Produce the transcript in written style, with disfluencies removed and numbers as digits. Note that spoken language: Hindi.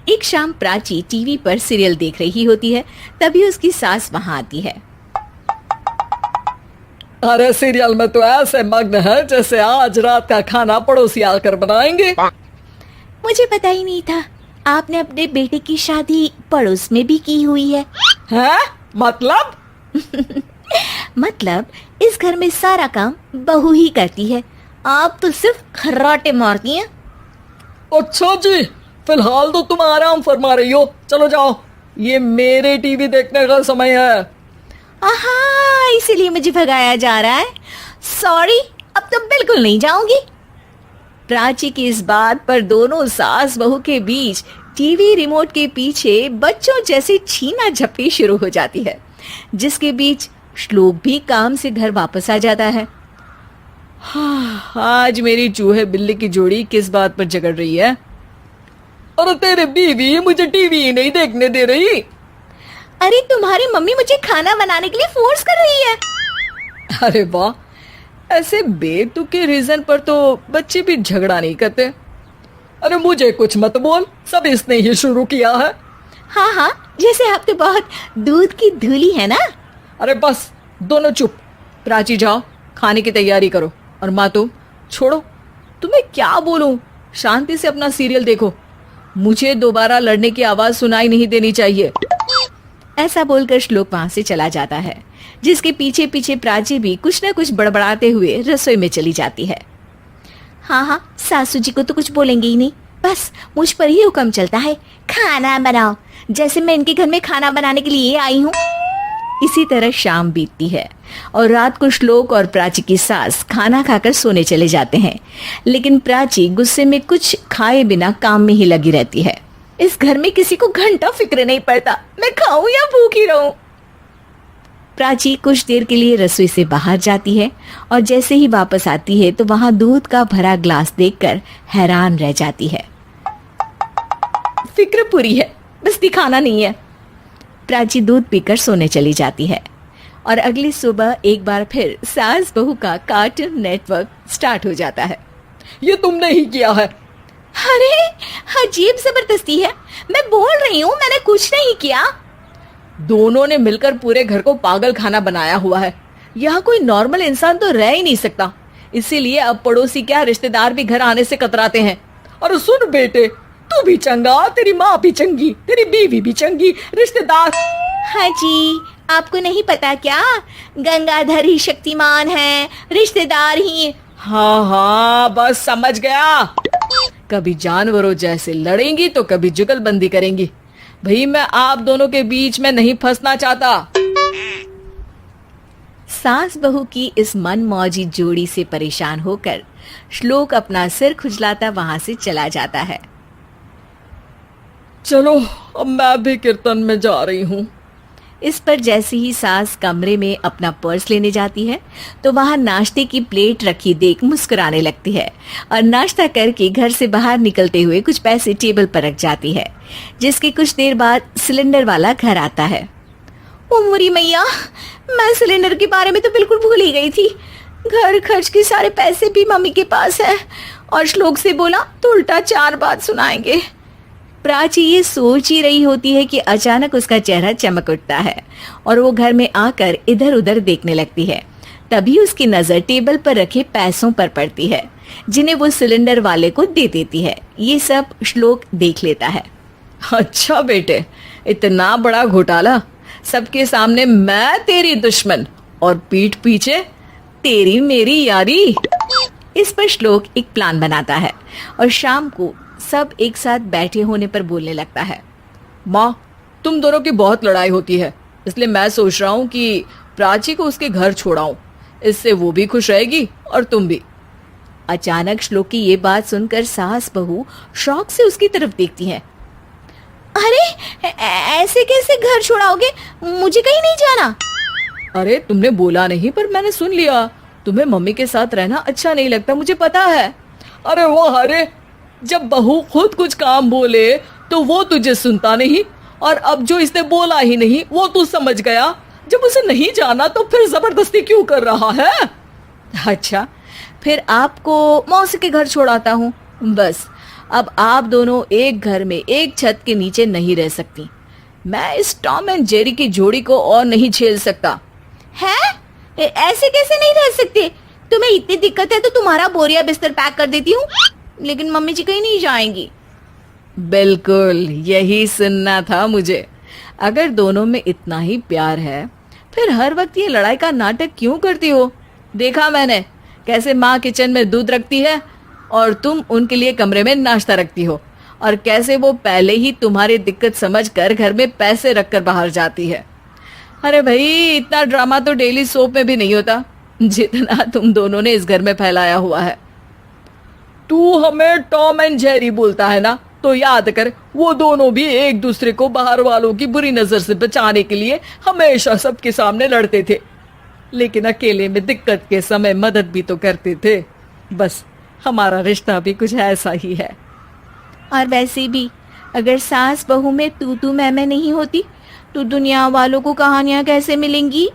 एक शाम प्राची टीवी पर सीरियल देख रही होती है। तभी उसकी सास वहां आती है। अरे सीरियल में तो ऐसे मग्न है जैसे आज रात का खाना पड़ोसी आकर बनाएंगे। मुझे पता ही नहीं था आपने अपने बेटे की शादी पड़ोस में भी की हुई है। हैं? मतलब? मतलब इस घर में सारा काम बहू ही करती है, आप तो सिर्फ खर्राटे मारती हैं। अच्छा जी, फिलहाल तो तुम आराम फरमा रही हो, चलो जाओ, ये मेरे टीवी देखने का समय है। आहा, इसीलिए मुझे भगाया जा रहा है। सॉरी, अब तो बिल्कुल नहीं जाऊंगी। प्राची की इस बात पर दोनों सास बहू के बीच टीवी रिमोट के पीछे बच्चों जैसी छीना झपटी शुरू हो जाती है, जिसके बीच श्लोक भी काम से घर वापस आ जाता है। आज मेरी चूहे बिल्ली की जोड़ी किस बात पर झगड़ रही है? अरे तेरे बीवी मुझे टीवी ही नहीं देखने दे रही। अरे तुम्हारी मम्मी मुझे खाना बनाने के लिए फोर्स कर रही है। अरे वाह, ऐसे बेतुके रीजन पर तो बच्चे भी झगड़ा नहीं करते। अरे मुझे कुछ मत बोल, सब इसने ही शुरू किया है। हाँ हाँ, जैसे आप तो बहुत दूध की धूली है ना। अरे बस, दोनों चुप। प्राची जाओ, खाने की तैयारी करो। और माँ तुम छोड़ो, तुम्हें क्या बोलूं, शांति से अपना सीरियल देखो, मुझे दोबारा लड़ने की आवाज सुनाई नहीं देनी चाहिए। ऐसा बोलकर श्लोक वहां से चला जाता है, जिसके पीछे पीछे प्राची भी कुछ न कुछ बड़बड़ाते हुए रसोई में चली जाती है। हाँ हाँ, सासू जी को तो कुछ बोलेंगे ही नहीं, बस मुझ पर ही हुक्म चलता है, खाना बनाओ, जैसे मैं इनके घर में खाना बनाने के लिए आई हूँ। इसी तरह शाम बीतती है और रात को श्लोक और प्राची की सास खाना खाकर सोने चले जाते हैं, लेकिन प्राची गुस्से में कुछ खाए बिना काम में ही लगी रहती है। इस घर में किसी को घंटा फिक्र नहीं पड़ता, मैं खाऊं या भूखी रहूं। प्राची कुछ देर के लिए रसोई से बाहर जाती है और जैसे ही वापस आती है तो वहां दूध का भरा ग्लास देखकर हैरान रह जाती है। फिक्र पूरी है, बस दिखाना नहीं है। प्राची दूध पीकर सोने चली जाती है और अगली सुबह एक बार फिर सास बहू का कार्टून नेटवर्क स्टार्ट हो जाता है। ये तुमने ही किया है। अरे अजीब जबरदस्ती है, मैं बोल रही हूँ मैंने कुछ नहीं किया। दोनों ने मिलकर पूरे घर को पागल खाना बनाया हुआ है। यहाँ कोई नॉर्मल इंसान तो रह ही नहीं सकता, इसीलिए अब पड़ोसी क्या रिश्तेदार भी घर आने से कतराते हैं। और सुन बेटे, तू भी चंगा, तेरी माँ भी चंगी, तेरी बीवी भी चंगी, रिश्तेदार। हाँ जी, आपको नहीं पता क्या, गंगाधर ही शक्तिमान है, रिश्तेदार ही। हाँ हाँ, बस समझ गया। कभी जानवरों जैसे लड़ेंगी तो कभी जुगलबंदी करेंगी। भाई मैं आप दोनों के बीच में नहीं फंसना चाहता। सास बहू की इस मनमौजी जोड़ी से परेशान होकर श्लोक अपना सिर खुजलाता वहां से चला जाता है। चलो अब मैं भी कीर्तन में जा रही हूँ। इस पर जैसे ही सास कमरे में अपना पर्स लेने जाती है तो वहां नाश्ते की प्लेट रखी देख मुस्कुराने लगती है और नाश्ता करके घर से बाहर निकलते हुए कुछ पैसे टेबल पर रख जाती है, जिसके कुछ देर बाद सिलेंडर वाला घर आता है। ओ मोरी मैया, मैं सिलेंडर के बारे में तो बिल्कुल भूल ही गई थी। घर खर्च के सारे पैसे भी मम्मी के पास है और श्लोक से बोला तो उल्टा 4 बात सुनाएंगे। प्राची ये सोच ही रही होती है कि अचानक उसका चेहरा चमक उठता है और वो घर में आकर इधर उधर देखने लगती है। तभी उसकी नजर टेबल पर रखे पैसों पर पड़ती है, जिन्हें वो सिलेंडर वाले को दे देती है। ये सब श्लोक देख लेता है। अच्छा बेटे, इतना बड़ा घोटाला, सबके सामने मैं तेरी दुश्मन और पीठ पीछे तेरी मेरी यारी। इस पर श्लोक एक प्लान बनाता है और शाम को सब एक साथ बैठे होने पर बोलने लगता है। माँ, तुम दोनों की बहुत लड़ाई होती है, इसलिए मैं सोच रहा हूँ कि प्राची को उसके घर छोड़ाऊं, इससे वो भी खुश रहेगी और तुम भी। अचानक श्लोक की ये बात सुनकर सास बहू शौक से उसकी तरफ देखती हैं। अरे ऐसे कैसे घर छोड़ाओगे, मुझे कहीं नहीं जाना। अरे तुमने बोला नहीं पर मैंने सुन लिया, तुम्हें मम्मी के साथ रहना अच्छा नहीं लगता, मुझे पता है। अरे वो अरे, जब बहू खुद कुछ काम बोले तो वो तुझे सुनता नहीं, और अब जो इसने बोला ही नहीं वो तू समझ गया। जब उसे नहीं जाना तो फिर जबरदस्ती क्यों कर रहा है? अच्छा, फिर आपको मौसी के घर छोड़ाता हूँ, बस अब आप दोनों एक घर में एक छत के नीचे नहीं रह सकती। मैं इस टॉम एंड जेरी की जोड़ी को और नहीं झेल सकता। है? ऐसे कैसे नहीं रह सकते? तुम्हें इतनी दिक्कत है तो तुम्हारा बोरिया बिस्तर पैक कर देती हूँ, लेकिन मम्मी जी कहीं नहीं जाएंगी। बिल्कुल यही सुनना था मुझे। अगर दोनों में इतना ही प्यार है फिर हर वक्त ये लड़ाई का नाटक क्यों करती हो? देखा मैंने कैसे माँ किचन में दूध रखती है और तुम उनके लिए कमरे में नाश्ता रखती हो, और कैसे वो पहले ही तुम्हारी दिक्कत समझकर घर में पैसे रखकर बाहर जाती है। अरे भाई, इतना ड्रामा तो डेली सोप में भी नहीं होता जितना तुम दोनों ने इस घर में फैलाया हुआ है। तू हमें टॉम एंड जेरी बोलता है ना, तो याद कर वो दोनों भी एक दूसरे को बाहर वालों की बुरी नजर से बचाने के लिए हमेशा सबके सामने लड़ते थे, लेकिन अकेले में दिक्कत के समय मदद भी तो करते थे। बस हमारा रिश्ता भी कुछ ऐसा ही है। और वैसे भी अगर सास बहू में तू मैं नहीं होती तो दुनिया वालों को कहानियां कैसे मिलेंगी?